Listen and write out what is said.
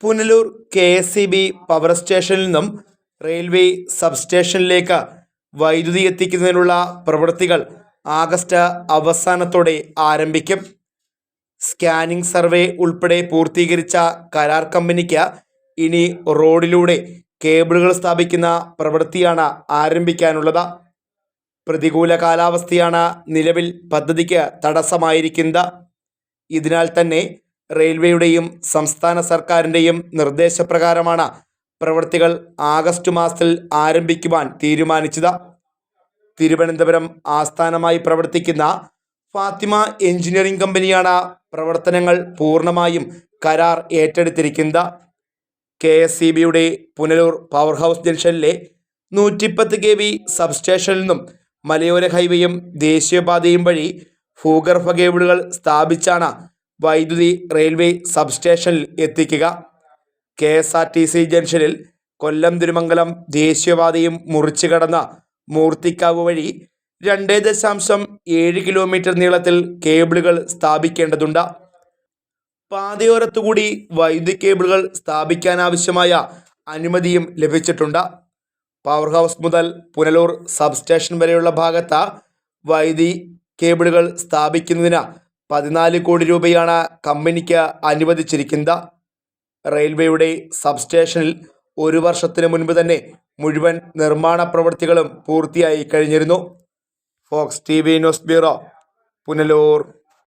Punalur KSEB. Power സ്റ്റേഷനിൽ നിന്നും railway സബ്സ്റ്റേഷനിലേക്ക് വൈദ്യുതി എത്തിക്കുന്നതിനുള്ള പ്രവൃത്തികൾ ആഗസ്റ്റ് അവസാനത്തോടെ ആരംഭിക്കും. സ്കാനിംഗ് സർവേ ഉൾപ്പെടെ പൂർത്തീകരിച്ച കരാർ കമ്പനിക്ക് ഇനി റോഡിലൂടെ കേബിളുകൾ സ്ഥാപിക്കുന്ന പ്രവൃത്തിയാണ് ആരംഭിക്കാനുള്ളത്. പ്രതികൂല കാലാവസ്ഥയാണ് നിലവിൽ പദ്ധതിക്ക് തടസ്സമായിരിക്കുന്നത്. ഇതിനാൽ തന്നെ റെയിൽവേയുടെയും സംസ്ഥാന സർക്കാരിൻ്റെയും നിർദ്ദേശപ്രകാരമാണ് പ്രവൃത്തികൾ ആഗസ്റ്റ് മാസത്തിൽ ആരംഭിക്കുവാൻ തീരുമാനിച്ചത്. തിരുവനന്തപുരം ആസ്ഥാനമായി പ്രവർത്തിക്കുന്ന ഫാത്തിമ എഞ്ചിനീയറിംഗ് കമ്പനിയാണ് പ്രവർത്തനങ്ങൾ പൂർണ്ണമായും കരാർ ഏറ്റെടുത്തിരിക്കുന്നത്. കെ.എസ്.ഇ.ബിയുടെ പുനലൂർ പവർ ഹൗസ് ജംഗ്ഷനിലെ 110 kV സബ്സ്റ്റേഷനിൽ നിന്നും മലയോര ഹൈവേയും ദേശീയപാതയും വഴി ഭൂഗർഭ കേബിളുകൾ സ്ഥാപിച്ചാണ് വൈദ്യുതി റെയിൽവേ സബ്സ്റ്റേഷനിൽ എത്തിക്കുക. കെ.എസ്.ആർ.ടി.സി. ജംഗ്ഷനിൽ കൊല്ലം തിരുമംഗലം ദേശീയപാതയും മുറിച്ചു കടന്ന മൂർത്തിക്കാവ് വഴി 2.7 കിലോമീറ്റർ നീളത്തിൽ കേബിളുകൾ സ്ഥാപിക്കേണ്ടതുണ്ട്. പാതയോരത്തുകൂടി വൈദ്യുതി കേബിളുകൾ സ്ഥാപിക്കാനാവശ്യമായ അനുമതിയും ലഭിച്ചിട്ടുണ്ട്. പവർ ഹൗസ് മുതൽ പുനലൂർ സബ്സ്റ്റേഷൻ വരെയുള്ള ഭാഗത്ത് വൈദ്യുതി കേബിളുകൾ സ്ഥാപിക്കുന്നതിന് 14 കോടി രൂപയാണ് കമ്പനിക്ക് അനുവദിച്ചിരിക്കുന്നത്. റെയിൽവേയുടെ സബ്സ്റ്റേഷനിൽ 1 വർഷത്തിന് മുൻപ് തന്നെ മുഴുവൻ നിർമ്മാണ പ്രവൃത്തികളും പൂർത്തിയായി കഴിഞ്ഞിരുന്നു. Fox TV news bureau, Punalur.